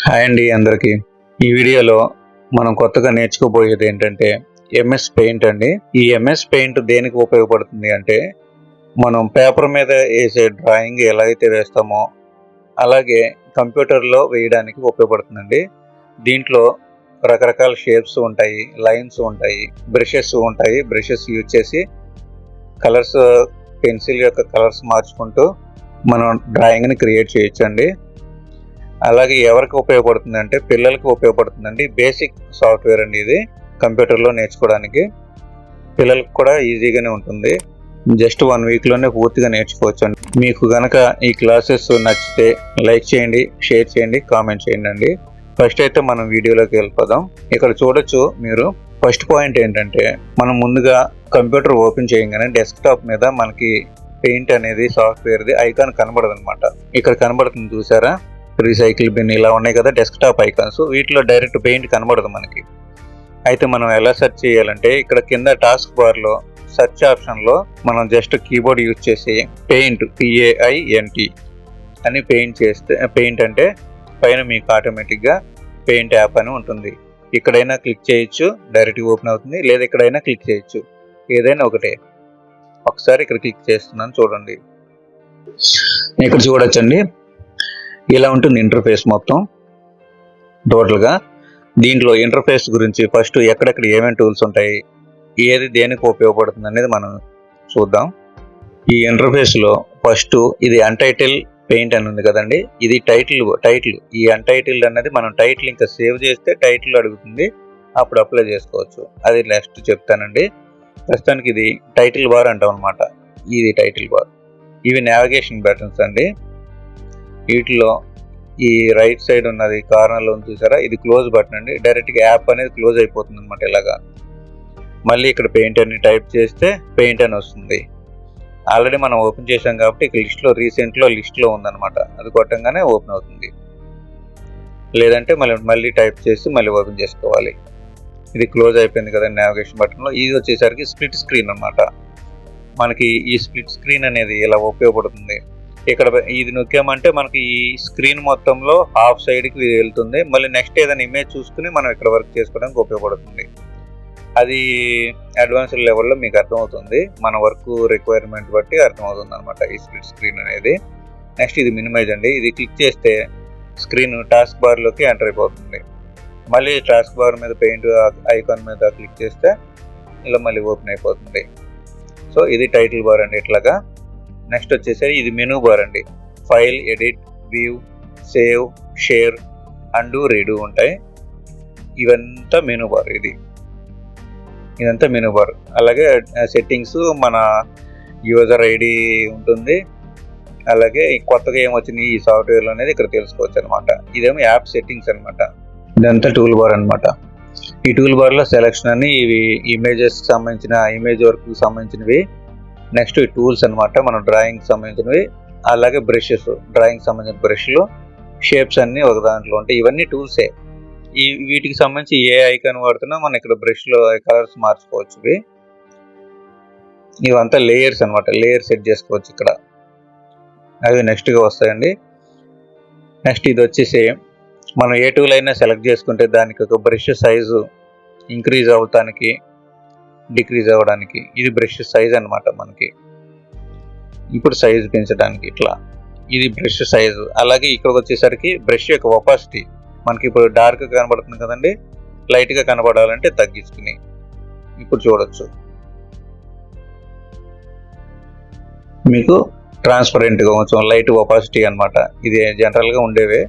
Hi అండి అందరికీ. ఈ వీడియోలో మనం కొత్తగా నేర్చుకోబోయేది ఏంటంటే ఎంఎస్ పెయింట్ అండి. ఈ ఎంఎస్ పెయింట్ దేనికి ఉపయోగపడుతుంది అంటే మనం పేపర్ మీద వేసే డ్రాయింగ్ ఎలా అయితే వేస్తామో అలాగే కంప్యూటర్లో వేయడానికి ఉపయోగపడుతుందండి. దీంట్లో రకరకాల షేప్స్ ఉంటాయి, లైన్స్ ఉంటాయి, బ్రషెస్ యూజ్ చేసి కలర్స్, పెన్సిల్ యొక్క కలర్స్ మార్చుకుంటూ మనం డ్రాయింగ్ని క్రియేట్ చేయొచ్చండి. అలాగే ఎవరికి ఉపయోగపడుతుంది అంటే పిల్లలకి ఉపయోగపడుతుందండి. బేసిక్ సాఫ్ట్వేర్ అండి ఇది, కంప్యూటర్లో నేర్చుకోవడానికి పిల్లలకు కూడా ఈజీగానే ఉంటుంది. జస్ట్ 1 వీక్లోనే పూర్తిగా నేర్చుకోవచ్చు అండి. మీకు కనుక ఈ క్లాసెస్ నచ్చితే లైక్ చేయండి, షేర్ చేయండి, కామెంట్ చేయండి అండి. ఫస్ట్ అయితే మనం వీడియోలోకి వెళ్ళిపోదాం. ఇక్కడ చూడొచ్చు మీరు. ఫస్ట్ పాయింట్ ఏంటంటే మనం ముందుగా కంప్యూటర్ ఓపెన్ చేయగానే డెస్క్టాప్ మీద మనకి పెయింట్ అనేది సాఫ్ట్వేర్ది ఐకాన్ కనబడదు అనమాట. ఇక్కడ కనబడుతుంది చూసారా, రీసైకిల్ బిన్ ఇలా ఉన్నాయి కదా డెస్క్టాప్ ఐకాన్స్. వీటిలో డైరెక్ట్ పెయింట్ కనబడదు మనకి. అయితే మనం ఎలా సెర్చ్ చేయాలంటే ఇక్కడ కింద టాస్క్ బార్లో సెర్చ్ ఆప్షన్లో మనం జస్ట్ కీబోర్డ్ యూజ్ చేసి పెయింట్ PAINT అని పెయింట్ చేస్తే, పెయింట్ అంటే పైన మీకు ఆటోమేటిక్గా పెయింట్ యాప్ అని ఉంటుంది. ఇక్కడైనా క్లిక్ చేయొచ్చు, డైరెక్ట్గా ఓపెన్ అవుతుంది, లేదా ఇక్కడైనా క్లిక్ చేయొచ్చు, ఏదైనా ఒకటే. ఒకసారి ఇక్కడ క్లిక్ చేస్తున్నాను చూడండి. ఇక్కడ చూడొచ్చండి, ఇలా ఉంటుంది ఇంటర్ఫేస్ మొత్తం టోటల్గా. దీంట్లో ఇంటర్ఫేస్ గురించి ఫస్ట్ ఎక్కడెక్కడ ఏమేమి టూల్స్ ఉంటాయి, ఏది దేనికి ఉపయోగపడుతుంది అనేది మనం చూద్దాం. ఈ ఇంటర్ఫేస్లో ఫస్ట్ ఇది అన్టైటిల్ పెయింట్ అని ఉంది కదండి, ఇది టైటిల్. ఈ అన్టైటిల్డ్ అనేది మనం టైటిల్ ఇంకా సేవ్ చేస్తే టైటిల్ అడుగుతుంది, అప్పుడు అప్లై చేసుకోవచ్చు. అది నెక్స్ట్ చెప్తానండి. ప్రస్తుతానికి ఇది టైటిల్ బార్ అంటాం అనమాట. ఇది టైటిల్ బార్. ఇవి నావిగేషన్ బటన్స్ అండి. వీటిలో ఈ రైట్ సైడ్ ఉన్నది కార్నర్లో చూసారా, ఇది క్లోజ్ బటన్ అండి. డైరెక్ట్గా యాప్ అనేది క్లోజ్ అయిపోతుంది అనమాట ఇలాగా. మళ్ళీ ఇక్కడ పెయింట్ అని టైప్ చేస్తే పెయింట్ అని వస్తుంది. ఆల్రెడీ మనం ఓపెన్ చేసాం కాబట్టి ఇక్కడ లిస్ట్లో ఉందన్నమాట. అది కొట్టంగానే ఓపెన్ అవుతుంది. లేదంటే మళ్ళీ టైప్ చేసి మళ్ళీ ఓపెన్ చేసుకోవాలి. ఇది క్లోజ్ అయిపోయింది కదా నావిగేషన్ బటన్లో. ఇది వచ్చేసరికి స్ప్లిట్ స్క్రీన్ అనమాట. మనకి ఈ స్ప్లిట్ స్క్రీన్ అనేది ఇలా ఉపయోగపడుతుంది. ఇక్కడ ఇది నొక్కామంటే మనకి ఈ స్క్రీన్ మొత్తంలో హాఫ్ సైడ్కి వెళ్తుంది. మళ్ళీ నెక్స్ట్ ఏదైనా ఇమేజ్ చూసుకుని మనం ఇక్కడ వర్క్ చేసుకోవడానికి ఉపయోగపడుతుంది. అది అడ్వాన్స్డ్ లెవెల్లో మీకు అర్థమవుతుంది, మన వర్క్ రిక్వైర్మెంట్ బట్టి అర్థమవుతుంది అనమాట ఈ స్ప్లిట్ స్క్రీన్ అనేది. నెక్స్ట్ ఇది మినిమైజ్ అండి. ఇది క్లిక్ చేస్తే స్క్రీన్ టాస్క్ బార్లోకి ఎంటర్ అయిపోతుంది. మళ్ళీ టాస్క్ బార్ మీద పెయింట్ ఐకాన్ మీద క్లిక్ చేస్తే ఇలా మళ్ళీ ఓపెన్ అయిపోతుంది. సో ఇది టైటిల్ బార్ అండి ఇట్లాగా. నెక్స్ట్ వచ్చేసరి ఇది మెనూ బార్ అండి. File, edit, view, save, share, and, read ఉంటాయి. ఇవంతా మెనూ బార్. ఇదంతా మెనూ బార్. అలాగే సెట్టింగ్స్, మన యూజర్ ఐడి ఉంటుంది. అలాగే కొత్తగా ఏమొచ్చింది ఈ సాఫ్ట్వేర్లో అనేది ఇక్కడ తెలుసుకోవచ్చు అనమాట. ఇదేమో యాప్ సెట్టింగ్స్ అనమాట. ఇదంతా టూల్ బార్ అనమాట. ఈ టూల్ బార్లో సెలెక్షన్ అని ఇవి ఇమేజెస్కి సంబంధించిన, ఇమేజ్ వర్క్కి సంబంధించినవి. నెక్స్ట్ ఈ టూల్స్ అనమాట, మన డ్రాయింగ్ సంబంధించినవి. అలాగే బ్రషెస్, డ్రాయింగ్ సంబంధించిన బ్రష్లు, షేప్స్ అన్నీ ఒక దాంట్లో ఉంటాయి. ఇవన్నీ టూల్సే. వీటికి సంబంధించి ఏ ఐకాన్ వాడుతున్నా మనం ఇక్కడ బ్రష్లో కలర్స్ మార్చుకోవచ్చు. ఇవంతా లేయర్స్ అనమాట. లేయర్ సెట్ చేసుకోవచ్చు ఇక్కడ. అవి నెక్స్ట్గా వస్తాయండి. నెక్స్ట్ ఇది వచ్చేసి మనం ఏ టూల్ అయినా సెలెక్ట్ చేసుకుంటే దానికి ఒక బ్రష్ సైజు ఇంక్రీజ్ అవడానికి, డిక్రీజ్ అవ్వడానికి, ఇది బ్రష్ సైజ్ అనమాట. మనకి ఇప్పుడు సైజు పెంచడానికి ఇట్లా ఇది బ్రష్ సైజు. అలాగే ఇక్కడికి వచ్చేసరికి బ్రష్ యొక్క ఒపాసిటీ, మనకి ఇప్పుడు డార్క్గా కనబడుతుంది కదండి, లైట్గా కనబడాలంటే తగ్గించుకుని ఇప్పుడు చూడొచ్చు. మీకు ట్రాన్స్పరెంట్గా కొంచెం లైట్ ఒపాసిటీ అనమాట. ఇది జనరల్గా ఉండేవే.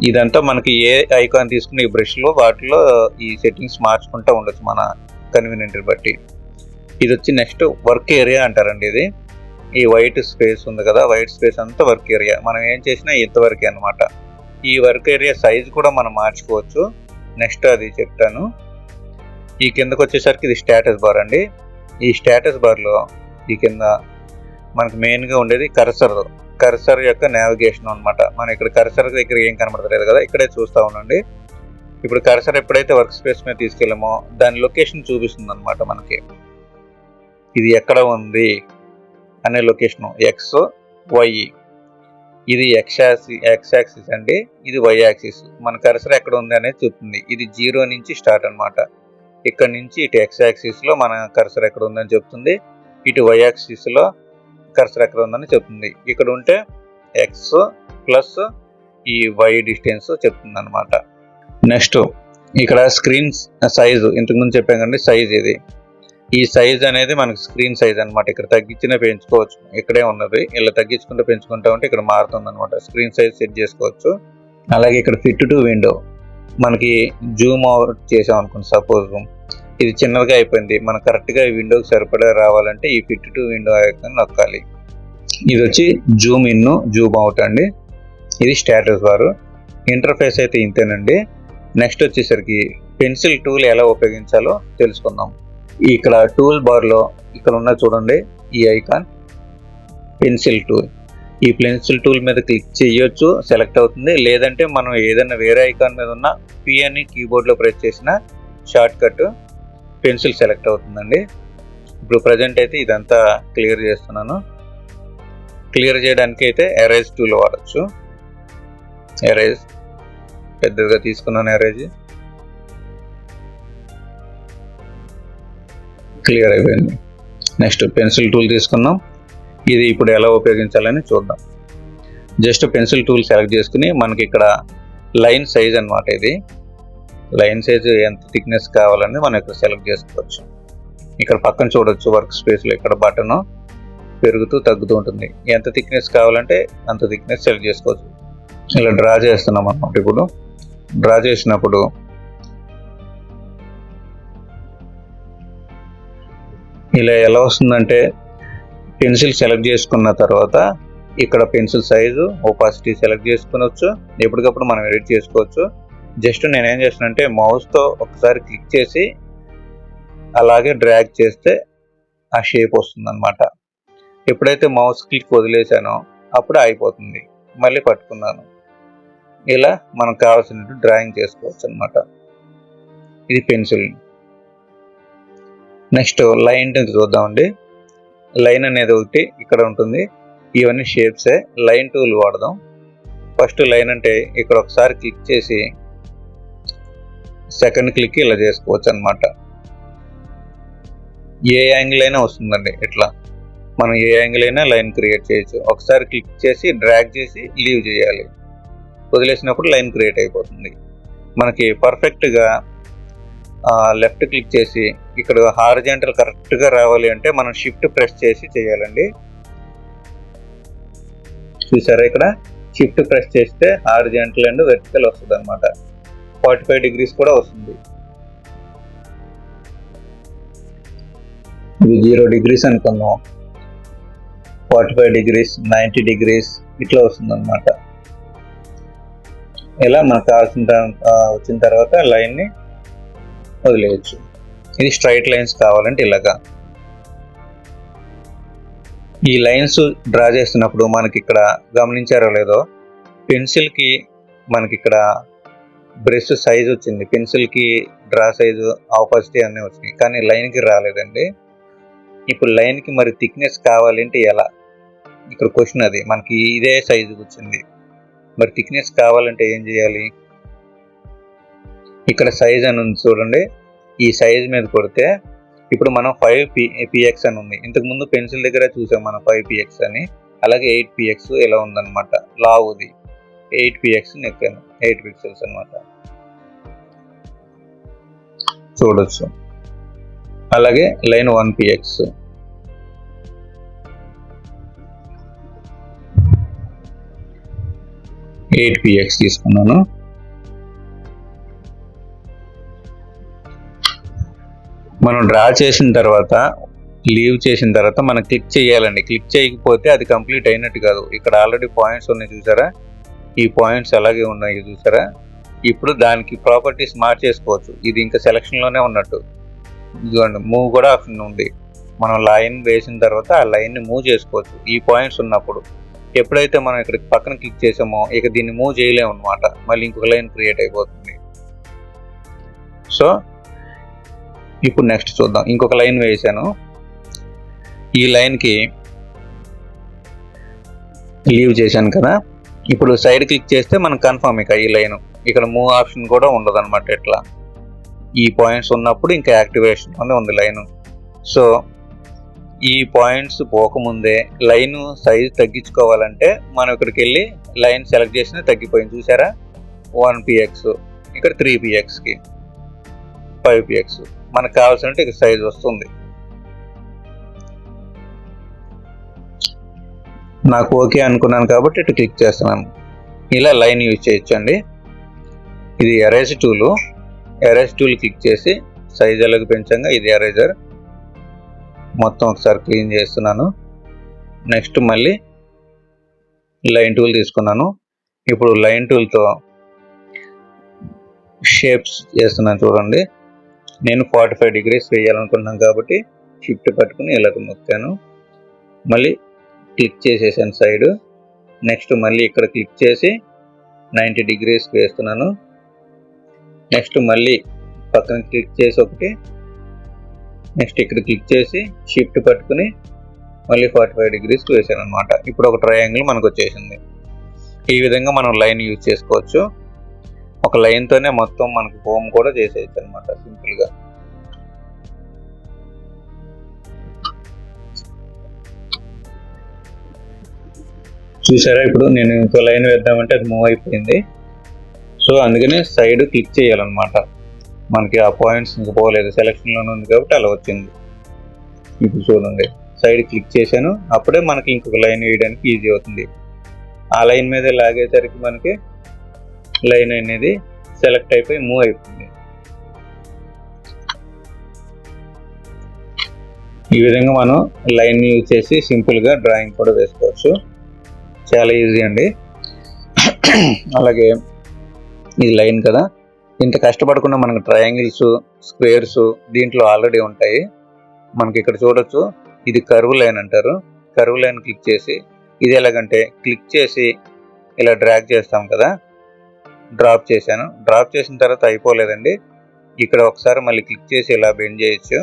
ఇదంతా మనకి ఏ ఐకాన్ తీసుకుని ఈ బ్రష్లో వాటిలో ఈ సెట్టింగ్స్ మార్చుకుంటూ ఉండొచ్చు మన కన్వీనియంట్ని బట్టి. ఇది వచ్చి నెక్స్ట్ వర్క్ ఏరియా అంటారండి. ఇది ఈ వైట్ స్పేస్ ఉంది కదా, వైట్ స్పేస్ అంతా వర్క్ ఏరియా. మనం ఏం చేసినా ఇంతవరకే అనమాట. ఈ వర్క్ ఏరియా సైజ్ కూడా మనం మార్చుకోవచ్చు. నెక్స్ట్ అది చెప్తాను. ఈ కిందకు వచ్చేసరికి ఇది స్టేటస్ బార్ అండి. ఈ స్టేటస్ బార్లో ఈ కింద మనకు మెయిన్గా ఉండేది కర్సర్ యొక్క నావిగేషన్ అనమాట. మనం ఇక్కడ కర్సర్ దగ్గర ఏం కనబడతలేదు కదా, ఇక్కడే చూస్తూ ఉండండి. ఇప్పుడు కర్సర్ ఎప్పుడైతే వర్క్ స్పేస్ మీద తీసుకెళ్ళామో దాని లొకేషన్ చూపిస్తుంది అనమాట మనకి. ఇది ఎక్కడ ఉంది అనే లొకేషన్, X, Y. ఇది ఎక్స్ యాక్సిస్ అండి, ఇది వై యాక్సిస్. మన కర్సర్ ఎక్కడ ఉంది అనేది చెప్తుంది. ఇది 0 నుంచి స్టార్ట్ అనమాట. ఇక్కడ నుంచి ఇటు ఎక్స్ యాక్సిస్ లో మన కర్సర్ ఎక్కడ ఉందని చెప్తుంది, ఇటు వై యాక్సిస్ లో కర్సర్ ఎక్కడ ఉందని చెప్తుంది. ఇక్కడ ఉంటే ఎక్స్ ప్లస్ ఈ వై డిస్టెన్స్ చెప్తుంది అనమాట. నెక్స్ట్ ఇక్కడ స్క్రీన్ సైజు ఇంతకుముందు చెప్పాం కండి, సైజ్ ఇది. ఈ సైజ్ అనేది మనకి స్క్రీన్ సైజ్ అనమాట. ఇక్కడ తగ్గించినా పెంచుకోవచ్చు, ఇక్కడే ఉన్నది. ఇలా తగ్గించుకుంటూ పెంచుకుంటా ఉంటే ఇక్కడ మారుతుంది అనమాట. స్క్రీన్ సైజ్ సెట్ చేసుకోవచ్చు. అలాగే ఇక్కడ ఫిట్ టు విండో, మనకి జూమ్ అవుట్ చేసాం అనుకోండి, సపోజ్ ఇది చిన్నగా అయిపోయింది, మనం కరెక్ట్గా ఈ విండోకి సరిపడా రావాలంటే ఈ ఫిట్ టు విండో ఐకాన్ నొక్కాలి. ఇది వచ్చి జూమ్ ఇన్, జూమ్ అవుట్ అండి. ఇది స్టేటస్ బార్. ఇంటర్ఫేస్ అయితే ఇంతేనండి. నెక్స్ట్ వచ్చేసరికి పెన్సిల్ టూల్ ఎలా ఉపయోగించాలో తెలుసుకుందాం. ఇక్కడ టూల్ బార్లో ఇక్కడ ఉన్న చూడండి ఈ ఐకాన్ పెన్సిల్ టూల్. ఈ పెన్సిల్ టూల్ మీద క్లిక్ చేయొచ్చు, సెలెక్ట్ అవుతుంది. లేదంటే మనం ఏదైనా వేరే ఐకాన్ మీద ఉన్న పి అని కీబోర్డ్లో ప్రెస్ చేసిన షార్ట్ కట్ పెన్సిల్ సెలెక్ట్ అవుతుందండి. ఇప్పుడు ప్రజెంట్ అయితే ఇదంతా క్లియర్ చేస్తున్నాను. క్లియర్ చేయడానికి అయితే ఎరేజ్ టూల్ వాడచ్చు. ఎరేజ్ పెద్దగా తీసుకున్నాను, ఎరేజ్ క్లియర్ అయిపోయింది. నెక్స్ట్ పెన్సిల్ టూల్ తీసుకున్నాం. ఇది ఇప్పుడు ఎలా ఉపయోగించాలని చూద్దాం. జస్ట్ పెన్సిల్ టూల్ సెలెక్ట్ చేసుకుని మనకి ఇక్కడ లైన్ సైజ్ అనమాట. ఇది లైన్ సైజ్ ఎంత థిక్నెస్ కావాలని మనం ఇక్కడ సెలెక్ట్ చేసుకోవచ్చు. ఇక్కడ పక్కన చూడొచ్చు వర్క్ స్పేస్లో ఇక్కడ బటన్ పెరుగుతూ తగ్గుతూ ఉంటుంది. ఎంత థిక్నెస్ కావాలంటే అంత థిక్నెస్ సెలెక్ట్ చేసుకోవచ్చు. ఇలా డ్రా చేస్తున్నాం అన్నమాట. ఇప్పుడు డ్రా చేసినప్పుడు ఇలా ఎలా వస్తుందంటే పెన్సిల్ సెలెక్ట్ చేసుకున్న తర్వాత ఇక్కడ పెన్సిల్ సైజు ఒపాసిటీ సెలెక్ట్ చేసుకునవచ్చు. ఎప్పటికప్పుడు మనం ఎడిట్ చేసుకోవచ్చు. జస్ట్ నేనేం చేస్తానంటే మౌస్తో ఒకసారి క్లిక్ చేసి అలాగే డ్రాగ్ చేస్తే ఆ షేప్ వస్తుంది అనమాట. ఎప్పుడైతే మౌస్ క్లిక్ వదిలేసానో అప్పుడు అయిపోతుంది. మళ్ళీ పట్టుకున్నాను. ఇలా మనకు కావాల్సినట్టు డ్రాయింగ్ చేసుకోవచ్చు అనమాట. ఇది పెన్సిల్. నెక్స్ట్ లైన్ చూద్దామండి. లైన్ అనేది ఒకటి ఇక్కడ ఉంటుంది. ఇవన్నీ షేప్సే. లైన్ టూల్ వాడదాం. ఫస్ట్ లైన్ అంటే ఇక్కడ ఒకసారి క్లిక్ చేసి సెకండ్ క్లిక్ ఇలా చేసుకోవచ్చు అనమాట. ఏ యాంగిల్ అయినా వస్తుందండి. ఇట్లా మనం ఏ యాంగిల్ అయినా లైన్ క్రియేట్ చేయొచ్చు. ఒకసారి క్లిక్ చేసి డ్రాగ్ చేసి లీవ్ చేయాలి. వదిలేసినప్పుడు లైన్ క్రియేట్ అయిపోతుంది. మనకి పర్ఫెక్ట్గా లెఫ్ట్ క్లిక్ చేసి ఇక్కడ హారిజాంటల్ కరెక్ట్గా రావాలి అంటే మనం షిఫ్ట్ ప్రెస్ చేసి చేయాలండి. చూసారా, ఇక్కడ షిఫ్ట్ ప్రెస్ చేస్తే హారిజాంటల్ అండ్ వెర్టికల్ వస్తుంది అనమాట. 45 degrees కూడా వస్తుంది. ఇది 0 degrees అనుకుందాం. 45 degrees, 90 degrees ఇట్లా వస్తుంది అనమాట. ఇలా మనకు కావాల్సిన వచ్చిన తర్వాత లైన్ని వదిలేయచ్చు. ఇది స్ట్రైట్ లైన్స్ కావాలంటే ఇలాగా. ఈ లైన్స్ డ్రా చేస్తున్నప్పుడు మనకి ఇక్కడ గమనించారో లేదో, పెన్సిల్కి మనకి ఇక్కడ బ్రష్ సైజ్ వచ్చింది, పెన్సిల్కి డ్రా సైజు ఆపోజిటీ అన్నీ వచ్చినాయి, కానీ లైన్కి రాలేదండి. ఇప్పుడు లైన్కి మరి థిక్నెస్ కావాలంటే ఎలా? ఇక్కడ క్వశ్చన్ అది. మనకి ఇదే సైజు వచ్చింది, మరి థిక్నెస్ కావాలంటే ఏం చేయాలి? ఇక్కడ సైజ్ అని ఉంది చూడండి. ఈ సైజ్ మీద కొడితే ఇప్పుడు మనం 5px అని ఉంది. ఇంతకుముందు పెన్సిల్ దగ్గర చూసాం మనం 5px అని. అలాగే 8px ఇలా ఉందన్నమాట. లావుది 8px నెక్కాను, 8 pixels అనమాట. చూడొచ్చు. అలాగే లైన్ 1px, ఎయిట్ px తీసుకున్నాను. మనం డ్రా చేసిన తర్వాత లీవ్ చేసిన తర్వాత మనం క్లిక్ చేయాలండి. క్లిక్ చేయకపోతే అది కంప్లీట్ అయినట్టు కాదు. ఇక్కడ ఆల్రెడీ పాయింట్స్ ఉన్నాయి చూసారా, ఈ పాయింట్స్ అలాగే ఉన్నాయి చూసారా. ఇప్పుడు దానికి ప్రాపర్టీస్ మార్చేసుకోవచ్చు. ఇది ఇంకా సెలక్షన్లోనే ఉన్నట్టు. ఇదిగోండి, మూవ్ కూడా ఆప్షన్ ఉంది. మనం లైన్ వేసిన తర్వాత ఆ లైన్ని మూవ్ చేసుకోవచ్చు ఈ పాయింట్స్ ఉన్నప్పుడు. ఎప్పుడైతే మనం ఇక్కడ పక్కన క్లిక్ చేసామో ఇక దీన్ని మూవ్ చేయలేము అనమాట. మళ్ళీ ఇంకొక లైన్ క్రియేట్ అయిపోతుంది. సో ఇప్పుడు నెక్స్ట్ చూద్దాం. ఇంకొక లైన్ వేసాను. ఈ లైన్కి లీవ్ చేశాను కదా, ఇప్పుడు సైడ్ క్లిక్ చేస్తే మనం కన్ఫర్మ్ ఇక ఈ లైన్ ఇక్కడ మూవ్ ఆప్షన్ కూడా ఉండదు అనమాట. ఇట్లా ఈ పాయింట్స్ ఉన్నప్పుడు ఇంకా యాక్టివేషన్ అని ఉంది లైన్. సో ఈ పాయింట్స్ పోకముందే లైన్ సైజ్ తగ్గించుకోవాలంటే మనం ఇక్కడికి వెళ్ళి లైన్ సెలెక్ట్ చేసినా తగ్గిపోయింది చూసారా, 1px ఇక్కడ 3pxకి 5px మనకు కావాల్సినట్టు ఇక సైజ్ వస్తుంది. నాకు ఓకే అనుకున్నాను కాబట్టి ఇటు క్లిక్ చేస్తున్నాను. ఇలా లైన్ యూజ్ చేయొచ్చండి. ఇది erase tool. Erase tool click చేసి సైజ్ ఎలాగ పెంచంగా ఇది ఎరేజర్ మొత్తం ఒకసారి క్లీన్ చేస్తున్నాను. నెక్స్ట్ మళ్ళీ లైన్ టూల్ తీసుకున్నాను. ఇప్పుడు లైన్ టూల్తో షేప్స్ చేస్తున్నాను చూడండి. నేను 45 degrees వేయాలనుకుంటున్నాను కాబట్టి షిఫ్ట్ పట్టుకుని ఇలాగ నొక్కాను. మళ్ళీ క్లిక్ చేసేసాను సైడ్. నెక్స్ట్ మళ్ళీ ఇక్కడ క్లిక్ చేసి 90 degrees వేస్తున్నాను. నెక్స్ట్ మళ్ళీ పక్కన క్లిక్ చేసి ఒకటి, నెక్స్ట్ ఇక్కడ క్లిక్ చేసి షిఫ్ట్ పట్టుకుని మళ్ళీ 45 degrees వేసాను అనమాట. ఇప్పుడు ఒక ట్రయాంగిల్ మనకు వచ్చేసింది. ఈ విధంగా మనం లైన్ యూజ్ చేసుకోవచ్చు. ఒక లైన్తోనే మొత్తం మనకు హోమ్ కూడా చేసేయచ్చు అనమాట సింపుల్గా. చూసారా, ఇప్పుడు నేను ఇంకో లైన్ వేద్దామంటే అది మూవ్ అయిపోయింది. సో అందుకని సైడ్ క్లిక్ చేయాలన్నమాట. మనకి ఆ పాయింట్స్ ఇంకా పోలేదు, సెలక్షన్లోనే ఉంది కాబట్టి అలా వచ్చింది. ఇప్పుడు చూడండి సైడ్ క్లిక్ చేశాను, అప్పుడే మనకి ఇంకొక లైన్ వేయడానికి ఈజీ అవుతుంది. ఆ లైన్ మీద లాగేసరికి మనకి లైన్ అనేది సెలెక్ట్ అయిపోయి మూవ్ అయిపోయింది. ఈ విధంగా మనం లైన్ యూజ్ చేసి సింపుల్గా డ్రాయింగ్ కూడా వేసుకోవచ్చు. చాలా ఈజీ అండి. అలాగే ఇది లైన్ కదా, ఇంత కష్టపడకుండా మనకు ట్రయాంగిల్స్, స్క్వేర్స్ దీంట్లో ఆల్రెడీ ఉంటాయి. మనకి ఇక్కడ చూడొచ్చు, ఇది కర్వ్ లైన్ అంటారు. కర్వ్ లైన్ క్లిక్ చేసి ఇది ఎలాగంటే క్లిక్ చేసి ఇలా డ్రాగ్ చేస్తాం కదా, డ్రాప్ చేశాను. డ్రాప్ చేసిన తర్వాత అయిపోలేదండి, ఇక్కడ ఒకసారి మళ్ళీ క్లిక్ చేసి ఇలా బెండ్ చేయొచ్చు.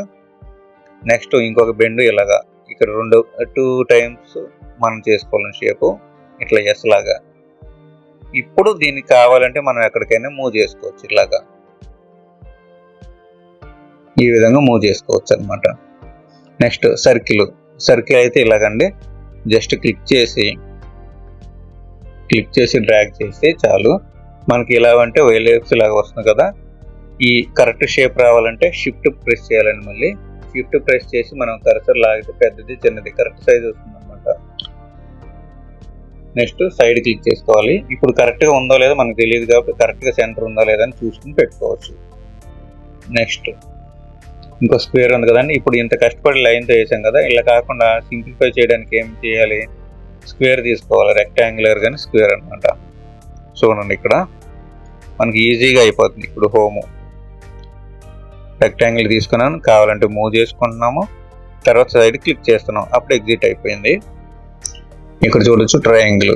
నెక్స్ట్ ఇంకొక బెండ్ ఇలాగా ఇక్కడ 2 times మనం చేసుకోవాలి షేపు ఇట్లా ఎస్ లాగా. ఇప్పుడు దీనికి కావాలంటే మనం ఎక్కడికైనా మూవ్ చేసుకోవచ్చు, ఇలాగా ఈ విధంగా మూవ్ చేసుకోవచ్చు అనమాట. నెక్స్ట్ సర్కిల్ అయితే ఇలాగండి, జస్ట్ క్లిక్ చేసి డ్రాగ్ చేస్తే చాలు. మనకి ఇలా అంటే వైలేక్స్ లాగా వస్తుంది కదా. ఈ కరెక్ట్ షేప్ రావాలంటే షిఫ్ట్ ప్రెస్ చేయాలండి. మళ్ళీ షిఫ్ట్ ప్రెస్ చేసి మనం కర్సర్ లాగితే పెద్దది చిన్నది కరెక్ట్ సైజ్ వస్తుంది అనమాట. నెక్స్ట్ సైడ్ క్లిక్ చేసుకోవాలి. ఇప్పుడు కరెక్ట్గా ఉందో లేదో మనకు తెలియదు కాబట్టి కరెక్ట్గా సెంటర్ ఉందో లేదో అని చూసుకుని పెట్టుకోవచ్చు. నెక్స్ట్ ఇంకో స్క్వేర్ ఉంది కదండి. ఇప్పుడు ఇంత కష్టపడి లైన్తో వేసాం కదా, ఇలా కాకుండా సింప్లిఫై చేయడానికి ఏం చేయాలి, స్క్వేర్ తీసుకోవాలి. రెక్టాంగులర్ కానీ స్క్వేర్ అనమాట. చూడండి ఇక్కడ మనకి ఈజీగా అయిపోతుంది. ఇప్పుడు హోము రెక్టాంగిల్ తీసుకున్నాను, కావాలంటే మూవ్ చేసుకుంటున్నాము, తర్వాత సైడ్ క్లిక్ చేస్తున్నాం, అప్పుడు ఎగ్జిట్ అయిపోయింది. ఇక్కడ చూడొచ్చు ట్రయాంగిల్.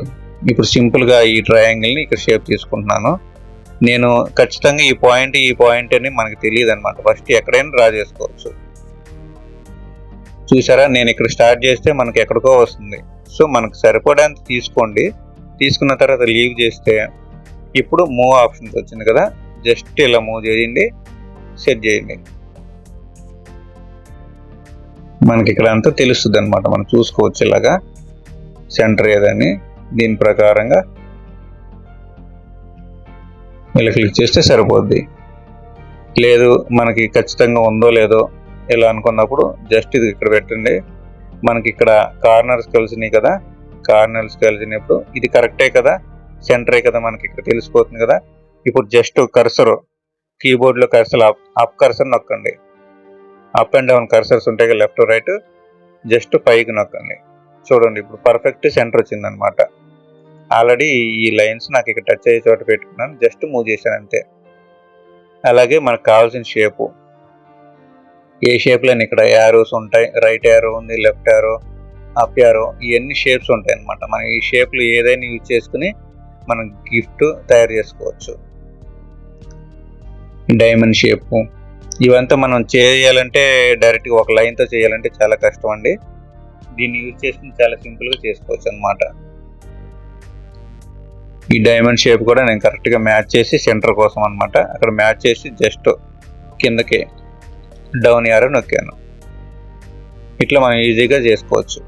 ఇప్పుడు సింపుల్గా ఈ ట్రయాంగిల్ని ఇక్కడ షేప్ తీసుకుంటున్నాను. నేను ఖచ్చితంగా ఈ పాయింట్ అని మనకు తెలియదు అనమాట. ఫస్ట్ ఎక్కడైనా డ్రా చేసుకోవచ్చు. చూసారా, నేను ఇక్కడ స్టార్ట్ చేస్తే మనకి ఎక్కడికో వస్తుంది. సో మనకు సరిపడేంత తీసుకోండి. తీసుకున్న తర్వాత లీవ్ చేస్తే ఇప్పుడు మూవ్ ఆప్షన్స్ వచ్చింది కదా, జస్ట్ ఇలా మూవ్ చేయండి, సెట్ చేయండి. మనకి ఇక్కడ అంతా తెలుస్తుంది అనమాట, మనం చూసుకోవచ్చు ఇలాగా సెంటర్ ఏదని. దీని ప్రకారంగా ఇలా క్లిక్ చేస్తే సరిపోద్ది. లేదు మనకి ఖచ్చితంగా ఉందో లేదో ఇలా అనుకున్నప్పుడు జస్ట్ ఇది ఇక్కడ పెట్టండి. మనకి ఇక్కడ కార్నర్స్ కలిసినాయి కదా, కార్నర్స్ కలిసినప్పుడు ఇది కరెక్టే కదా, సెంటరే కదా మనకి ఇక్కడ తెలిసిపోతుంది కదా. ఇప్పుడు జస్ట్ కర్సర్ కీబోర్డ్లో కర్సర్ అప్ కర్సర్ నొక్కండి. అప్ అండ్ డౌన్ కర్సర్స్ ఉంటాయి కదా, లెఫ్ట్ రైట్, జస్ట్ పైకి నొక్కండి. చూడండి ఇప్పుడు పర్ఫెక్ట్ సెంటర్ వచ్చిందనమాట. ఆల్రెడీ ఈ లైన్స్ నాకు ఇక్కడ టచ్ అయ్యే చోట పెట్టుకున్నాను, జస్ట్ మూవ్ చేశాను అంతే. అలాగే మనకు కావాల్సిన షేపు, ఏ షేప్లో ఇక్కడ యారోస్ ఉంటాయి, రైట్ యారో ఉంది, లెఫ్ట్ యారో, అప్ యారో, ఇవన్నీ షేప్స్ ఉంటాయి అన్నమాట. మనం ఈ షేప్లు ఏదైనా యూజ్ చేసుకుని మనం గిఫ్ట్ తయారు చేసుకోవచ్చు. డైమండ్ షేపు ఇవంతా మనం చేయాలంటే డైరెక్ట్గా ఒక లైన్తో చేయాలంటే చాలా కష్టం అండి. దీన్ని యూజ్ చేసుకుని చాలా సింపుల్గా చేసుకోవచ్చు అన్నమాట. ఈ డైమండ్ షేప్ కూడా నేను కరెక్ట్గా మ్యాచ్ చేసి సెంటర్ కోసం అనమాట అక్కడ మ్యాచ్ చేసి జస్ట్ కిందకి డౌన్ యారో నొక్కాను. ఇట్లా మనం ఈజీగా చేసుకోవచ్చు.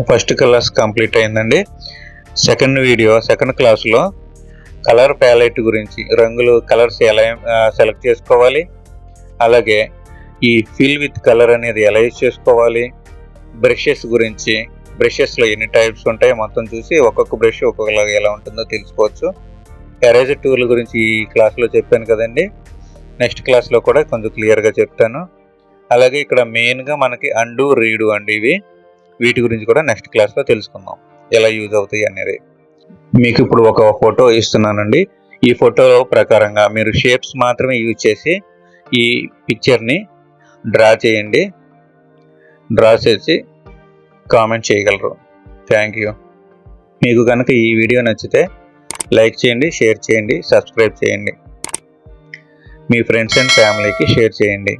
ఫస్ట్ క్లాస్ కంప్లీట్ అయిందండి. సెకండ్ క్లాస్లో కలర్ ప్యాలెట్ గురించి, రంగులు కలర్స్ ఎలా సెలెక్ట్ చేసుకోవాలి, అలాగే ఈ ఫిల్ విత్ కలర్ అనేది ఎలా యూజ్ చేసుకోవాలి, బ్రషెస్ గురించి, బ్రషెస్లో ఎన్ని టైప్స్ ఉంటాయో మొత్తం చూసి ఒక్కొక్క బ్రష్ ఒక్కొక్కలాగా ఎలా ఉంటుందో తెలుసుకోవచ్చు. ఎరేజర్ టూల్ గురించి ఈ క్లాస్లో చెప్పాను కదండి. నెక్స్ట్ క్లాస్లో కూడా కొంచెం క్లియర్గా చెప్తాను. అలాగే ఇక్కడ మెయిన్గా మనకి అండు రీడు అండి, వీటి గురించి కూడా నెక్స్ట్ క్లాస్లో తెలుసుకుందాం ఎలా యూజ్ అవుతాయి అనేది. మీకు ఇప్పుడు ఒక ఫోటో ఇస్తున్నానండి. ఈ ఫోటో ప్రకారంగా మీరు షేప్స్ మాత్రమే యూజ్ చేసి ఈ పిక్చర్ని డ్రా చేయండి. డ్రా చేసి కామెంట్ చేయగలరు. Thank you. మీకు కనుక ఈ వీడియో నచ్చితే లైక్ చేయండి, షేర్ చేయండి, సబ్స్క్రైబ్ చేయండి, మీ ఫ్రెండ్స్ అండ్ ఫ్యామిలీకి షేర్ చేయండి.